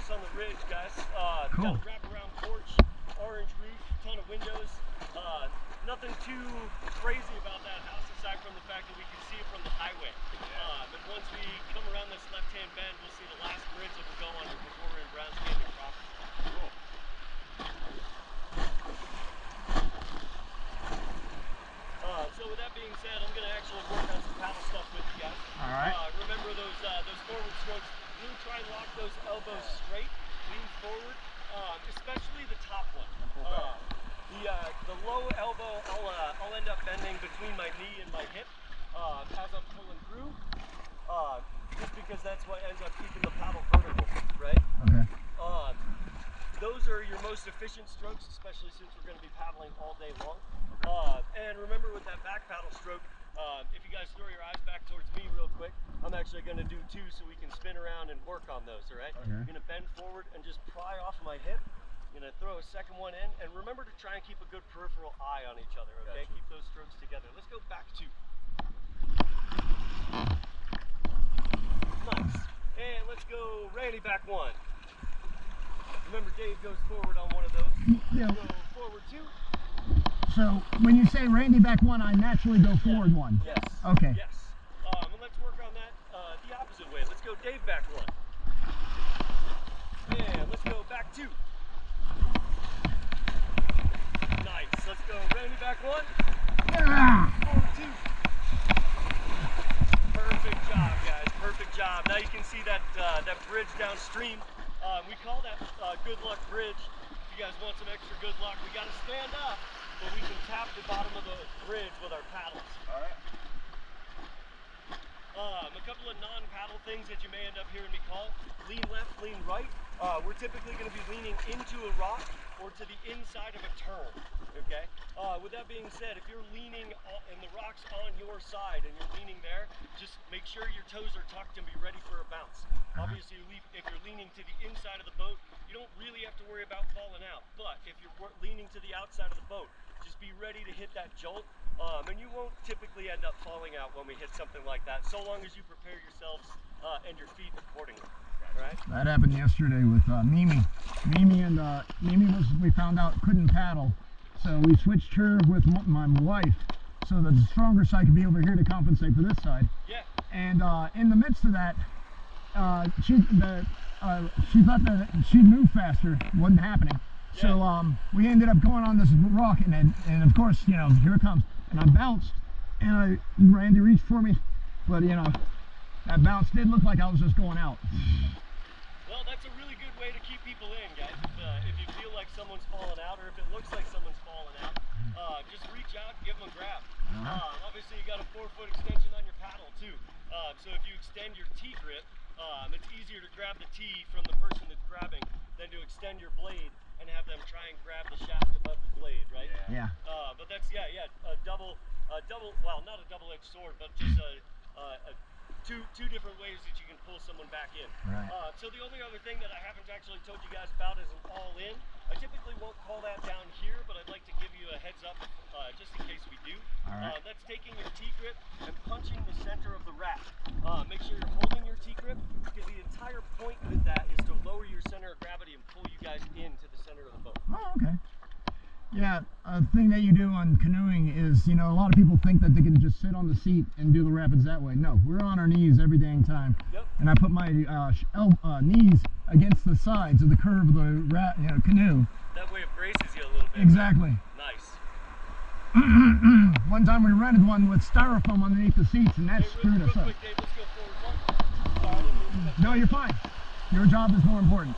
house on the ridge, guys. Cool. Got a wrap-around porch, orange roof, ton of windows. Nothing too crazy about that house aside from the fact that we can see it from the highway. But once we come around this left-hand bend, we'll see the last bridge that we'll go under before we're in Brown's Canyon proper. Cool. So with that being said, I'm going to actually work on some paddle stuff with you guys. All right. Remember those forward strokes. Really try and lock those elbows straight, lean forward, especially the top one. The low elbow, I'll end up bending between my knee and my hip as I'm pulling through, just because that's what ends up keeping the paddle vertical, right? Okay. Those are your most efficient strokes, especially since we're going to be paddling all day long. And remember with that back paddle stroke, if you guys throw your eyes back towards me real quick, I'm actually going to do two so we can spin around and work on those, all right? Okay. I'm going to bend forward and just pry off my hip. I'm going to throw a second one in, and remember to try and keep a good peripheral eye on each other, okay? Gotcha. Keep those strokes together. Let's go back two. Nice. And let's go Randy back one. Remember, Dave goes forward on one of those. Yeah. Go forward two. So when you say Randy back one, I naturally go forward one. Yes. Okay. Yes. And let's work on that the opposite way. Let's go Dave back one. And let's go back two. Nice. Let's go Randy back one. Forward two. Perfect job, guys. Perfect job. Now you can see that that bridge downstream. We call that good luck bridge. If you guys want some extra good luck, we got to stand up, but we can tap the bottom of the bridge with our paddles. All right. A couple of non-paddle things that you may end up hearing me call: lean left, lean right. We're typically going to be leaning into a rock or to the inside of a turn. Okay. With that being said, if you're leaning and the rock's on your side and you're leaning there, just make sure your toes are tucked and be ready for a bounce. Obviously, if you're leaning to the inside of the boat, you don't really have to worry about falling out. But if you're leaning to the outside of the boat, just be ready to hit that jolt. And you won't typically end up falling out when we hit something like that, so long as you prepare yourselves and your feet accordingly. Right? That happened yesterday with Mimi. Mimi was, we found out, couldn't paddle. So we switched her with my wife so that the stronger side could be over here to compensate for this side. Yeah. And in the midst of that, she thought that she'd move faster. It wasn't happening. Yeah. So we ended up going on this rock, and of course, you know, here it comes. And I bounced, and Randy reached for me, but you know, that bounce did look like I was just going out. Well, that's a really good way to keep people in, guys. If you feel like someone's falling out, or if it looks like someone's falling out, just reach out and give them a grab. Obviously, you got a 4-foot extension on your paddle too. So if you extend your T grip, it's easier to grab the T from the person that's grabbing than to extend your blade and have them try and grab the shaft above the blade, right? Yeah. But that's a double, well, not a double-edged sword, but just two different ways that you can pull someone back in. Right. So the only other thing that I haven't actually told you guys about is an all-in. I typically won't call that down here, but I'd like to give you a heads up just in case we do. All right. That's taking your T-grip and punching the center of the raft. Make sure you're holding your T-grip, because the entire point with that is to lower your center of gravity and pull you guys into the center of the boat. Oh, okay. Yeah, a thing that you do on canoeing is, you know, a lot of people think that they can just sit on the seat and do the rapids that way. No, we're on our knees every dang time. Yep. And I put my knees against the sides of the curve of the canoe. That way it braces you a little bit. Exactly. Nice. One time we rented one with styrofoam underneath the seats, and that screwed us up. Quick, Dave, let's go forward one. Sorry, no, you're fine. Your job is more important.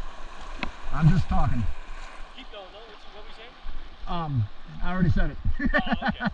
I'm just talking. Keep going though. What were we saying? I already said it. Oh, okay.